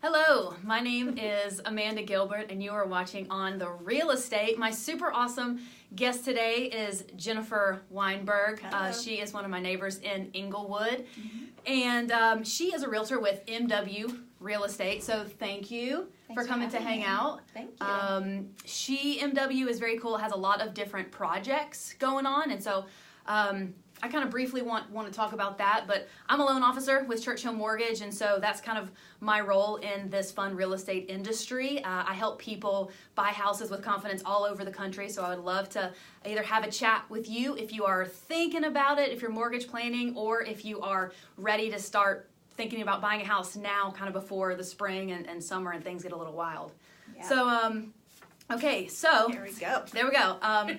Hello, my name is Amanda Gilbert, and you are watching On the Real Estate. My super awesome guest today is Jennifer Weinberg. She is one of my neighbors in Inglewood, and she is a realtor with MW Real Estate. So thank you for coming to hang out. Thank you. MW is very cool. It has a lot of different projects going on, and so I kind of briefly want to talk about that, but I'm a loan officer with Churchill Mortgage, and so that's kind of my role in this fun real estate industry. I help people buy houses with confidence all over the country, so I would love to either have a chat with you if you are thinking about it, if you're mortgage planning, or if you are ready to start thinking about buying a house now, kind of before the spring and summer and things get a little wild. Yeah. So, okay, so There we go. There we go.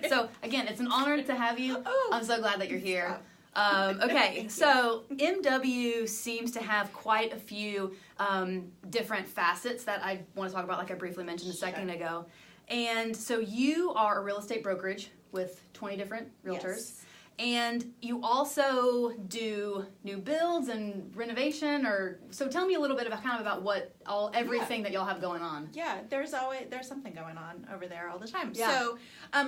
So again, it's an honor to have you. I'm so glad that you're here. Okay, so MW seems to have quite a few different facets that I want to talk about, like I briefly mentioned a second ago. And so you are a real estate brokerage with 20 different realtors. Yes. And you also do new builds and renovation, so tell me a little bit about everything that y'all have going on. Yeah, there's something going on over there all the time. Yeah. So,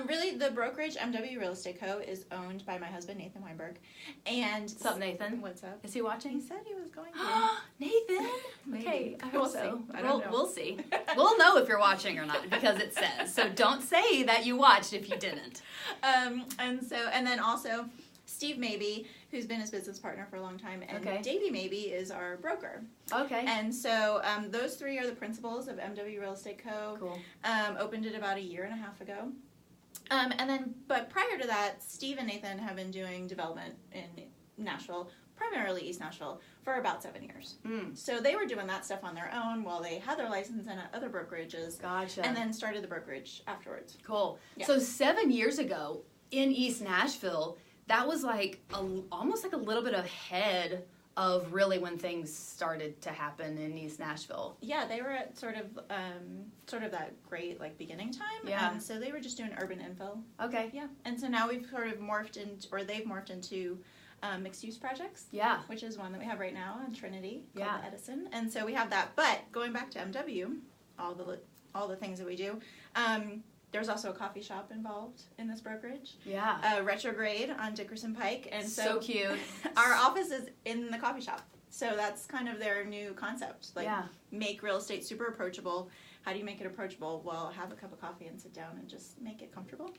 really, the brokerage MW Real Estate Co. is owned by my husband Nathan Weinberg. And What's up, Nathan? What's up? Is he watching? He said he was going to. Nathan. Maybe. Okay, I We'll hope so. see. I don't know. We'll see. We'll know if you're watching or not because it says. So don't say that you watched if you didn't. And then also Steve Maybe, who's been his business partner for a long time, and Davey Maybe is our broker. Okay. And so those three are the principals of MW Real Estate Co. Cool. Opened it about a year and a half ago. But prior to that, Steve and Nathan have been doing development in Nashville, primarily East Nashville, for about 7 years. So they were doing that stuff on their own while they had their license in at other brokerages. Gotcha. And then started the brokerage afterwards. Cool. Yeah. So 7 years ago in East Nashville, that was like almost like a little bit ahead of really when things started to happen in East Nashville. Yeah, they were at sort of that great beginning time. Yeah. And so they were just doing urban info. Okay. Yeah. And so now we've sort of they've morphed into mixed use projects. Yeah. Which is one that we have right now on Trinity called Yeah. the Edison. And so we have that. But going back to MW, all the things that we do, there's also a coffee shop involved in this brokerage. Yeah. Retrograde on Dickerson Pike. And so cute. Our office is in the coffee shop. So that's kind of their new concept. Make real estate super approachable. How do you make it approachable? Well, have a cup of coffee and sit down and just make it comfortable.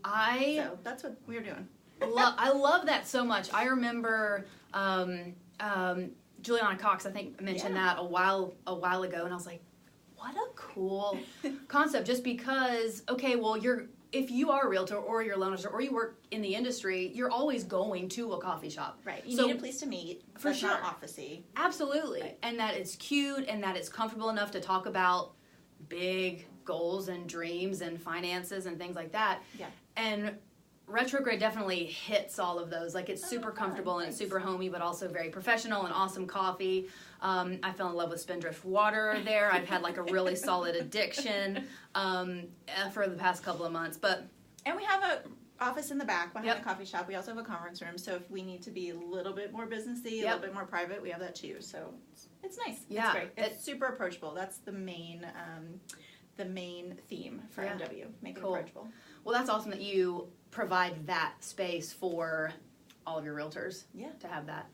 So that's what we're doing. I love that so much. I remember Juliana Cox, I think, mentioned that a while ago, and I was like, what a cool concept. Just because, if you are a realtor or you're a loan officer or you work in the industry, you're always going to a coffee shop. Right. You need a place to meet. For sure. Not officey. Absolutely. Right. And that it's cute and that it's comfortable enough to talk about big goals and dreams and finances and things like that. Yeah. And Retrograde definitely hits all of those. It's super comfortable and it's super homey, but also very professional and awesome coffee. I fell in love with Spindrift water there. I've had a really solid addiction for the past couple of months. And we have an office in the back behind the coffee shop. We also have a conference room, so if we need to be a little bit more businessy, a little bit more private, we have that too. So it's nice. Yeah. It's great. It's super approachable. That's the main theme for MW. Make it approachable. Well, that's awesome that you provide that space for all of your realtors to have that.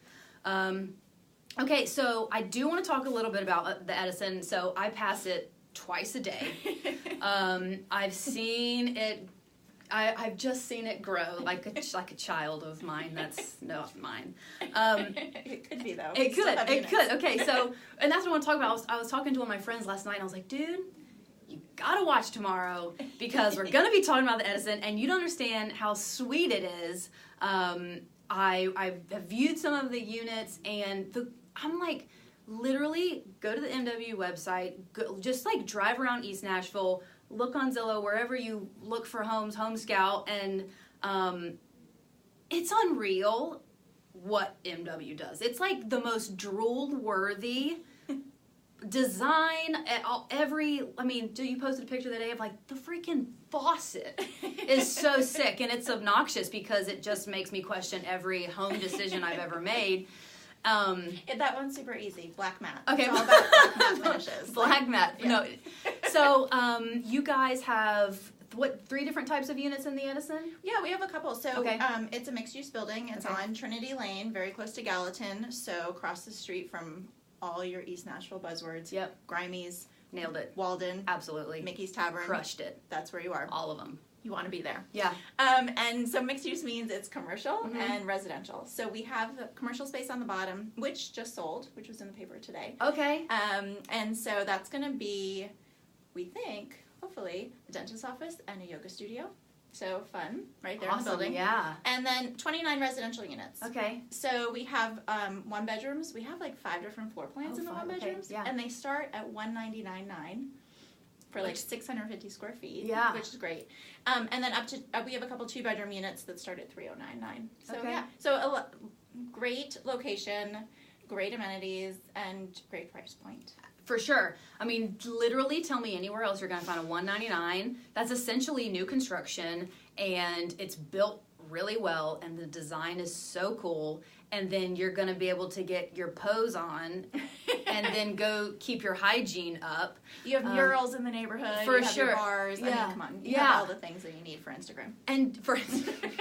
Okay, so I do want to talk a little bit about the Edison. So I pass it twice a day. I've seen it. I've just seen it grow like a child of mine. That's not mine. It could be though. It could. Okay, so and that's what I want to talk about. I was talking to one of my friends last night, and I was like, dude, you gotta watch tomorrow because we're gonna be talking about the Edison, and you don't understand how sweet it is. I have viewed some of the units, and I'm like, literally go to the MW website, just drive around East Nashville, look on Zillow, wherever you look for homes, Home Scout, and it's unreal what MW does. It's the most drool-worthy design at all. You posted a picture the day of the freaking faucet is so sick, and it's obnoxious because it just makes me question every home decision I've ever made. That one's super easy. Black matte. Okay. It's all about black matte finishes. Black matte. Yeah. No. So you guys have, 3 different types of units in the Edison? Yeah, we have a couple. So Okay. It's a mixed-use building. It's Okay. on Trinity Lane, very close to Gallatin. So across the street from all your East Nashville buzzwords. Yep. Grimey's. Nailed it. Walden. Absolutely. Mickey's Tavern. Crushed it. That's where you are. All of them. You want to be there. Yeah. And so mixed use means it's commercial Mm-hmm. and residential. So we have the commercial space on the bottom, which just sold, which was in the paper today. Okay. And so that's going to be, we think, hopefully, a dentist's office and a yoga studio. So fun, right there Awesome. in the building. Yeah. And then 29 residential units. Okay. So we have 1 bedrooms. We have like 5 different floor plans in the 1 okay. bedrooms. Yeah. And they start at $199.9 for like 650 square feet. Yeah. Which is great. And then up to, we have a couple 2-bedroom units that start at $309.9. So Okay. yeah. So great location, great amenities, and great price point. For sure. I mean, literally tell me anywhere else you're going to find a $199. That's essentially new construction, and it's built really well, and the design is so cool. And then you're going to be able to get your pose on and then go keep your hygiene up. You have murals in the neighborhood. For you have sure. your bars. Yeah. I mean, come on. You Yeah. have all the things that you need for Instagram. And for Instagram.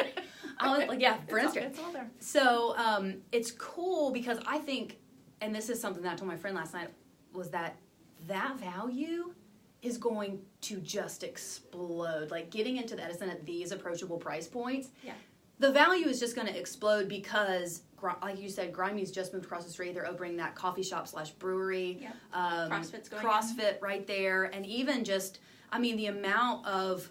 It's all there. So it's cool because I think, and this is something that I told my friend last night, was that value is going to just explode. Like getting into the Edison at these approachable price points. Yeah. The value is just going to explode because, like you said, Grimey's just moved across the street. They're opening that coffee shop / brewery. Yeah. CrossFit's going CrossFit right there. And even just, I mean, the amount of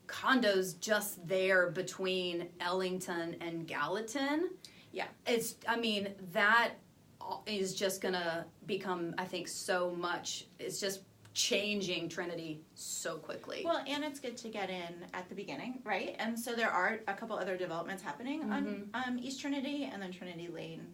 condos just there between Ellington and Gallatin. Yeah. It's, I mean, that is just going to become, I think, so much. It's just changing Trinity so quickly. Well, and it's good to get in at the beginning, right? And so there are a couple other developments happening on East Trinity, and then Trinity Lane.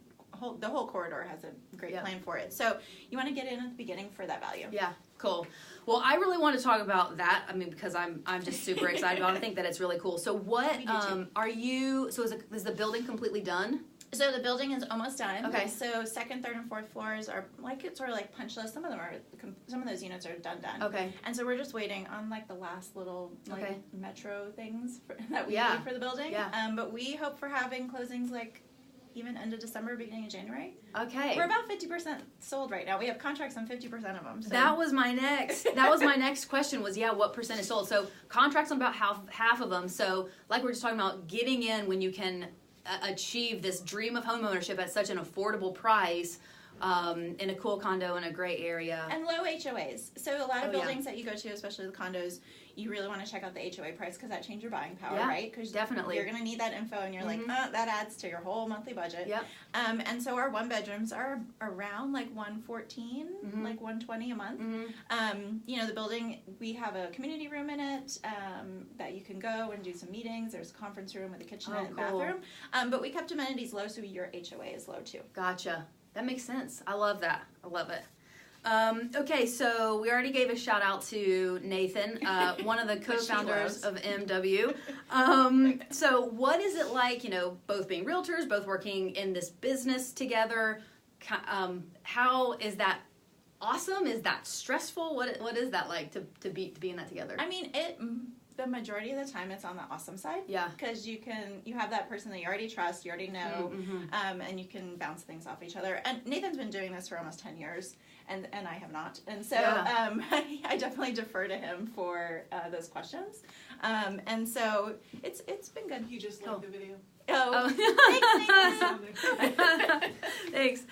The whole corridor has a great plan for it. So you want to get in at the beginning for that value. Yeah, cool. Well, I really want to talk about that. I mean, because I'm just super excited about it. I think that it's really cool. So what are you? So is the building completely done? So the building is almost done. Okay. So 2nd, 3rd, and 4th floors are like, it's sort of like punch list. Some of those units are done. Okay. And so we're just waiting on like the last little like metro things that we Yeah. need for the building. Yeah. But we hope for having closings like even end of December, beginning of January. Okay. We're about 50% sold right now. We have contracts on 50% of them. So. That was my next question was, what percent is sold? So contracts on about half of them. So like we were just talking about, getting in when you can achieve this dream of homeownership at such an affordable price, in a cool condo in a great area. And low HOAs. So a lot of buildings that you go to, especially the condos, you really want to check out the HOA price because that changes your buying power, right? Because definitely. You're going to need that info, and you're like, that adds to your whole monthly budget. Yep. And so our 1 bedrooms are around like $114, like $120 a month. The building, we have a community room in it that you can go and do some meetings. There's a conference room with a kitchenette and bathroom. But we kept amenities low, so your HOA is low too. Gotcha. That makes sense. I love that. I love it. Okay, so we already gave a shout out to Nathan, one of the co-founders of MW. So what is it like, both being realtors, both working in this business together? How is that awesome? Is that stressful? What is that like to be in that together? I mean, the majority of the time it's on the awesome side. Yeah. Because you have that person that you already trust, you already know, and you can bounce things off each other. And Nathan's been doing this for almost 10 years, and I have not. And so I definitely defer to him for those questions. And so it's been good. You just like the video. Oh. Thanks, Nathan. Thanks.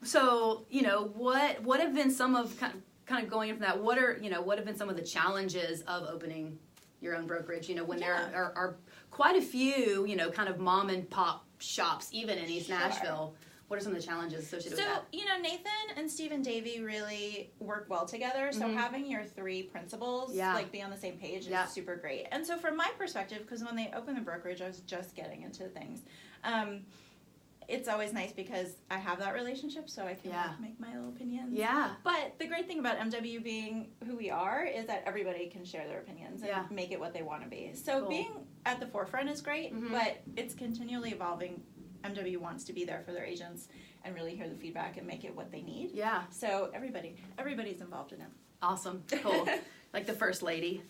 So, what have been some of kind of going from that, what have been some of the challenges of opening your own brokerage? When there are quite a few, kind of mom and pop shops, even in East Nashville. What are some of the challenges associated with that? So, Nathan and Steve and Davey really work well together. So having your 3 principals be on the same page is super great. And so from my perspective, because when they opened the brokerage, I was just getting into things. It's always nice because I have that relationship, so I can make my little opinions. Yeah. But the great thing about MW being who we are is that everybody can share their opinions and make it what they want to be. So being at the forefront is great, but it's continually evolving MW wants to be there for their agents and really hear the feedback and make it what they need. Yeah. So everybody's involved in it. Awesome. Cool. Like the first lady.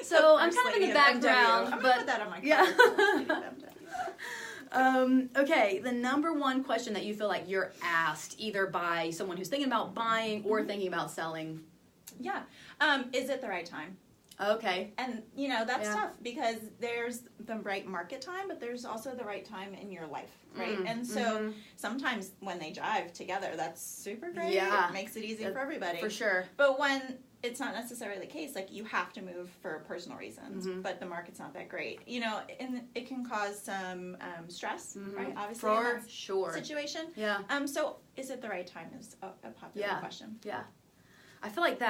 So I'm kind of in the background, I'm but gonna put that on my card. okay, the number one question that you feel like you're asked either by someone who's thinking about buying or thinking about selling. Yeah. Is it the right time? Okay. And, that's tough because there's the right market time, but there's also the right time in your life, right? And so sometimes when they jive together, that's super great. Yeah. It makes it easy for everybody. For sure. But when it's not necessarily the case, like you have to move for personal reasons, but the market's not that great, and it can cause some stress, right? Obviously, for in that sure situation. Yeah. So is it the right time is a popular question. Yeah. I feel like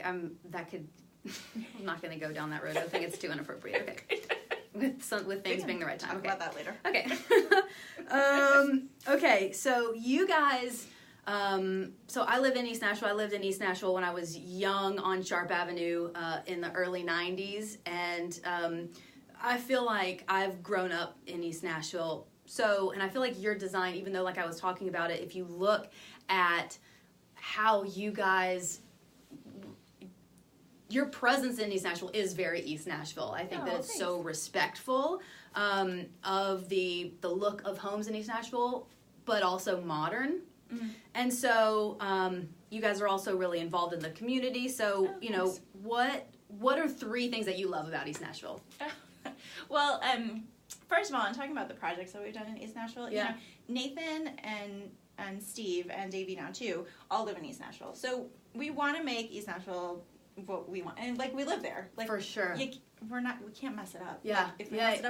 I'm not going to go down that road. I think it's too inappropriate. Okay. With things being the right time. Talk about that later. Okay. Okay. So you guys, so I live in East Nashville. I lived in East Nashville when I was young on Sharp Avenue in the early 90s. And I feel like I've grown up in East Nashville. So, and I feel like your design, even though like I was talking about it, if you look at how you guys, your presence in East Nashville is very East Nashville. I think that it's so respectful of the look of homes in East Nashville, but also modern. And so you guys are also really involved in the community. So, what are 3 things that you love about East Nashville? Well, first of all, I'm talking about the projects that we've done in East Nashville. Yeah. Nathan and Steve and Davey now too all live in East Nashville. So we want to make East Nashville what we want, and like we live there. Like for sure. We can't mess it up. Yeah. Like, if we mess it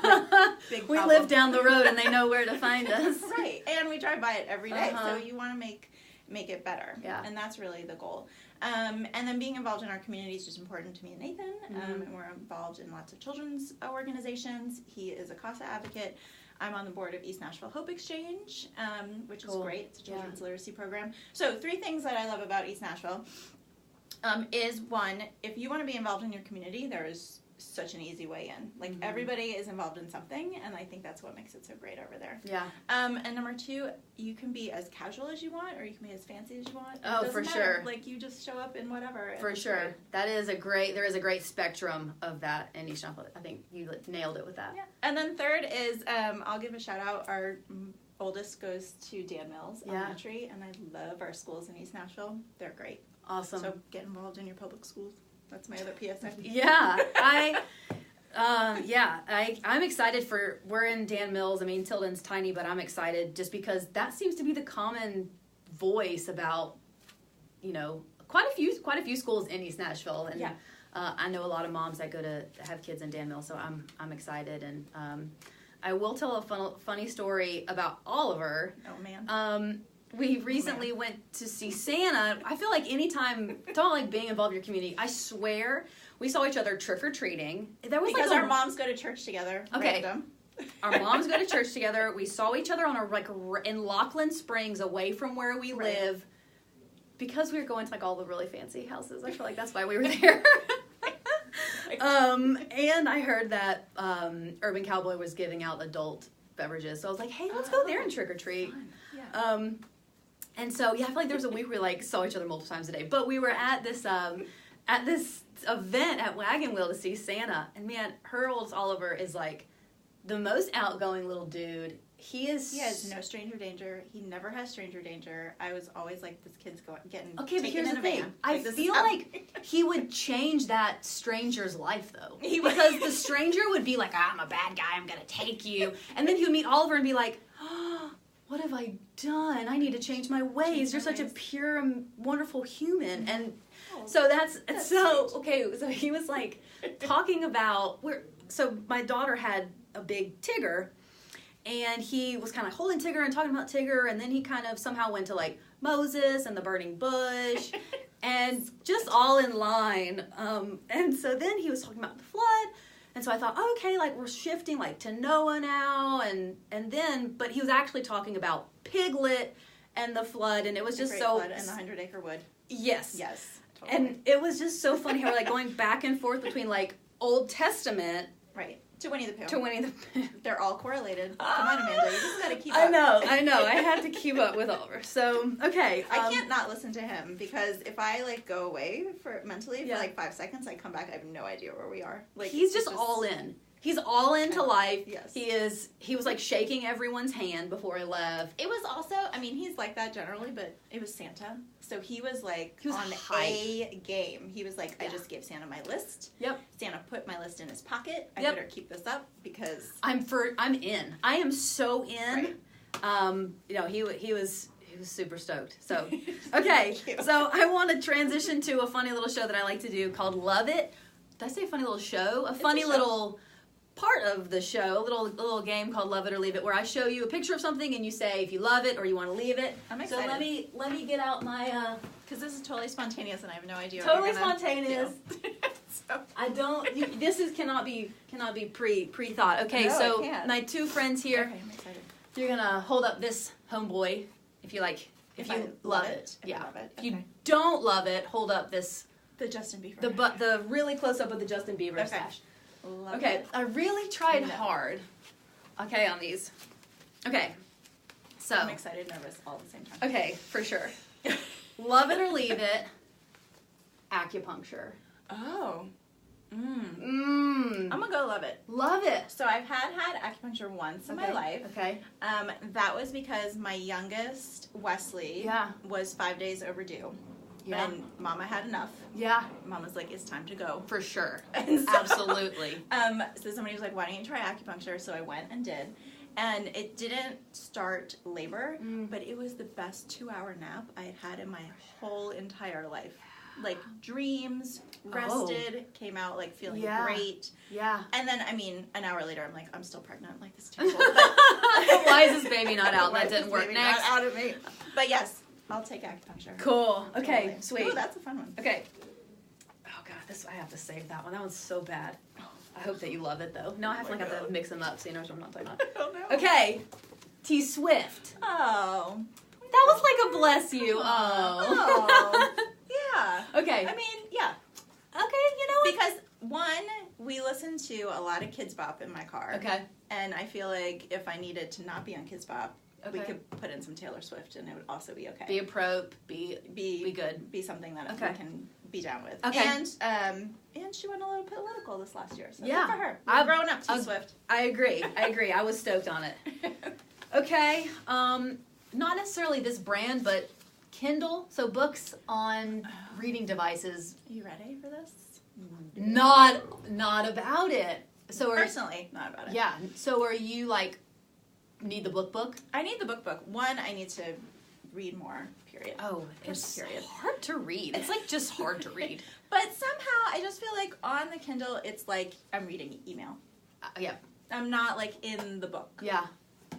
up, big we problem. live down the road and they know where to find us. Right. And we drive by it every day. So you want to make it better. Yeah. And that's really the goal. And then being involved in our community is just important to me and Nathan. And we're involved in lots of children's organizations. He is a CASA advocate. I'm on the board of East Nashville Hope Exchange, which is great. It's a children's literacy program. So 3 things that I love about East Nashville is, one, if you want to be involved in your community, there is such an easy way in. Like everybody is involved in something, and I think that's what makes it so great over there. Yeah. And number 2, you can be as casual as you want, or you can be as fancy as you want. Oh, for sure. Like you just show up in whatever. For sure. There is a great spectrum of that in East Nashville. I think you nailed it with that. Yeah. And then 3rd is, I'll give a shout out. Our oldest goes to Dan Mills Elementary, and I love our schools in East Nashville. They're great. Awesome. So get involved in your public schools. That's my other PSA. Yeah, I'm excited we're in Dan Mills. I mean, Tilden's tiny, but I'm excited just because that seems to be the common voice about, quite a few schools in East Nashville. And I know a lot of moms that go to have kids in Dan Mills, so I'm excited. And I will tell a funny story about Oliver. Oh, man. We recently went to see Santa. I feel like anytime, don't like being involved in your community, I swear, we saw each other trick-or-treating. Because our moms go to church together. Okay. Random. Our moms go to church together. We saw each other in Laughlin Springs, away from where we live. Because we were going to all the really fancy houses. I feel like that's why we were there. And I heard that Urban Cowboy was giving out adult beverages. So I was like, hey, let's go there and trick-or-treat. Yeah. And so, I feel like there was a week where we saw each other multiple times a day. But we were at this event at Wagon Wheel to see Santa. And man, her oldest Oliver is the most outgoing little dude. He has no stranger danger. He never has stranger danger. I was always like, this kid's getting okay, but here's in the a thing. van. I feel like he would change that stranger's life, though. Because the stranger would be like, I'm a bad guy, I'm going to take you. And then he would meet Oliver and be like, oh, what have I done? I need to change my ways. You're such a pure and wonderful human. And so that's so, okay, so he was talking about, so my daughter had a big Tigger, and he was kind of holding Tigger and talking about Tigger, and then he kind of somehow went to Moses and the burning bush, and just all in line. And so then he was talking about the flood, and so I thought, okay, we're shifting to Noah now, and then, but he was actually talking about Piglet and the flood, and it was just the so. Flood and the 100-acre wood. Yes. Yes. Totally. And it was just so funny how we're going back and forth between Old Testament. Right. To Winnie the Pooh. To Winnie the Pooh. They're all correlated. Come on, Amanda. You just got to keep up. I know. I had to keep up with Oliver. So, okay. I can't not listen to him because if I, like, go away mentally for, like, 5 seconds, I come back, I have no idea where we are. Like, he's just all in. He's all into life. Yes. He was like shaking everyone's hand before he left. It was also, I mean, he's like that generally, but it was Santa. So he was like on hype. a game. He was like, I just gave Santa my list. Yep. Santa put my list in his pocket. I better keep this up because I'm in. I am so in. Right. He was super stoked. So, okay. So I want to transition to a funny little show that I like to do called Love It. Did I say a funny little show? It's funny a show. Little part of the show, a little game called Love It or Leave It, where I show you a picture of something and you say if you love it or you want to leave it. I'm excited. So let me get out my because this is totally spontaneous and I have no idea. Totally spontaneous. So. I don't. This cannot be pre-thought. Okay, no, so my two friends here. Okay, I'm excited. You're gonna hold up this homeboy if you like. If you love it. If I love it. If you don't love it, hold up this. The Justin Bieber. The really close up of the Justin Bieber stash. Okay, I really tried hard. Okay, on these. Okay, so I'm excited, nervous, all at the same time. Okay, for sure. Love it or leave it. Acupuncture. Oh. I'm gonna go love it. Love it. So I've had acupuncture once in my life. Okay. That was because my youngest Wesley was 5 days overdue. Yeah. And Mama had enough. Yeah. Mama's like, it's time to go. For sure. So, absolutely. So somebody was like, why don't you try acupuncture? So I went and did. And it didn't start labor, but it was the best 2-hour nap I had in my whole entire life. Like dreams, rested, came out like feeling great. Yeah. And then, I mean, an hour later, I'm like, I'm still pregnant. Like, this is terrible. Why is this baby not out? That didn't work. Next. Not out of me. But yes, I'll take acupuncture. Cool. Okay, totally. sweet. Ooh, that's a fun one. Okay. Oh, God, I have to save that one. That one's so bad. I hope that you love it, though. No, I have to mix them up so you know what I'm not talking about. I don't know. Okay. T Swift. Oh. That was like a bless you. Oh. Yeah. Okay. I mean, yeah. Okay, you know what? Because, one, we listen to a lot of Kids Bop in my car. Okay. And I feel like if I needed to not be on Kids Bop, we could put in some Taylor Swift and it would also be okay. Be a pro, be good. Be something that we can be down with. Okay. And she went a little political this last year. So good for her. I've grown up to Swift. I agree. I was stoked on it. Okay. Not necessarily this brand, but Kindle. So books on reading devices. Are you ready for this? Not about it. So personally, not about it. Yeah. So are you like need the book? I need the book. One, I need to read more. Period. Oh, it's hard to read. It's like just hard to read. But somehow I just feel like on the Kindle, it's like I'm reading email. Yeah. I'm not like in the book. Yeah.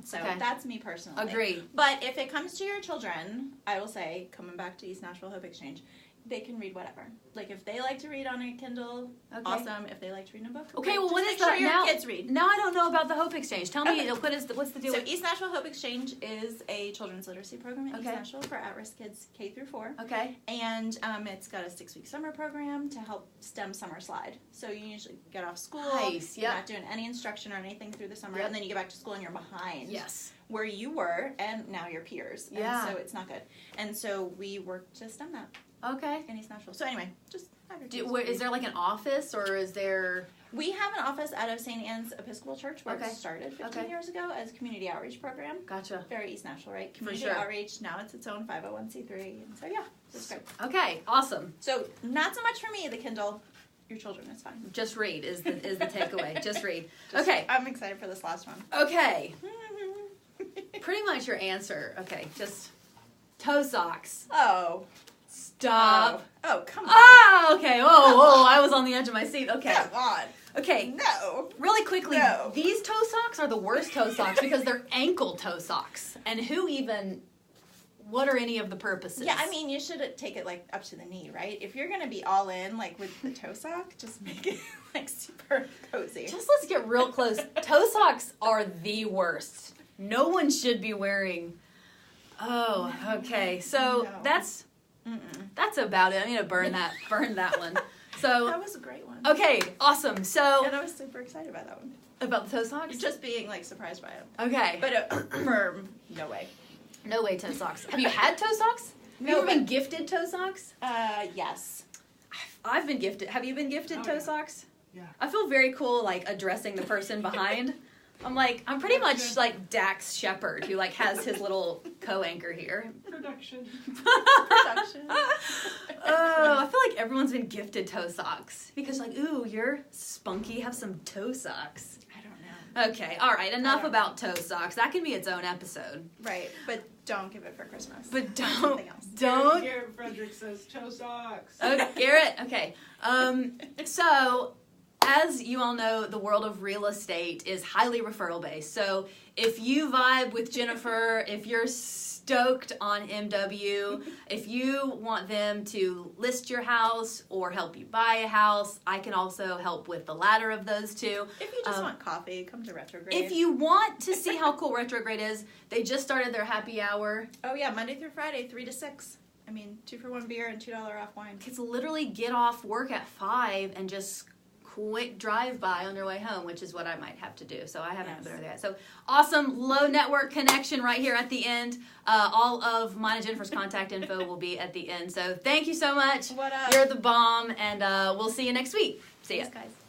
So that's me personally. Agree. But if it comes to your children, I will say, coming back to East Nashville Hope Exchange, they can read whatever. Like if they like to read on a Kindle, awesome. If they like to read in a book, okay. Well, what is that? Your kids read. Now I don't know about the Hope Exchange. Tell me, what's the deal? So East Nashville Hope Exchange is a children's literacy program at East Nashville for at-risk kids K through 4. Okay. And it's got a 6-week summer program to help stem summer slide. So you usually get off school. Nice. You're not doing any instruction or anything through the summer, and then you get back to school and you're behind. Yes. Where you were, and now you're peers. Yeah. And so it's not good. And so we work to stem that. Okay. In East Nashville. So anyway, just is there like an office or is there? We have an office out of St. Anne's Episcopal Church where it started 15 years ago as a community outreach program. Gotcha. Very East Nashville, right? Community outreach. Now it's its own 501c3. And so yeah, it's great. Okay, awesome. So not so much for me, the Kindle. Your children is fine. Just read is the takeaway. Just read. Okay. I'm excited for this last one. Okay. Pretty much your answer. Okay, just toe socks. Oh. Stop. Oh, come on. Oh, okay. Whoa, I was on the edge of my seat. Okay. Come on. Okay. No. Really quickly, these toe socks are the worst toe socks because they're ankle toe socks. And what are any of the purposes? Yeah, I mean, you should take it like up to the knee, right? If you're going to be all in, like with the toe sock, just make it like super cozy. Just let's get real close. Toe socks are the worst. No one should be wearing. Oh, okay. So that's about it. I need to burn that one. So that was a great one. Okay, awesome. So and I was super excited by that one. About the toe socks? Just being like surprised by it. Okay. But firm, no way. No way toe socks. Have you had toe socks? Have you ever been gifted toe socks? Yes. I've been gifted. Have you been gifted toe socks? Yeah. I feel very cool, like, addressing the person behind. I'm pretty much like Dax Shepard, who like has his little co-anchor here. Production. Oh, I feel like everyone's been gifted toe socks because, like, ooh, you're spunky. Have some toe socks. I don't know. Okay, all right. Enough about toe socks. That can be its own episode. Right, but don't give it for Christmas. But something else. Don't. Garrett Frederick says toe socks. Oh, Garrett. Okay. So, as you all know, the world of real estate is highly referral based. So if you vibe with Jennifer, if you're stoked on MW, if you want them to list your house or help you buy a house, I can also help with the latter of those two. If you just want coffee, come to Retrograde. If you want to see how cool Retrograde is, they just started their happy hour. Oh yeah, Monday through Friday, 3 to 6. I mean, 2 for 1 beer and $2 off wine. Kids literally get off work at 5 and just quick drive-by on their way home, which is what I might have to do. So I haven't been over there yet. So awesome, low network connection right here at the end. All of mine and Jennifer's contact info will be at the end. So thank you so much. What up? You're the bomb, and we'll see you next week. See ya. Thanks, guys.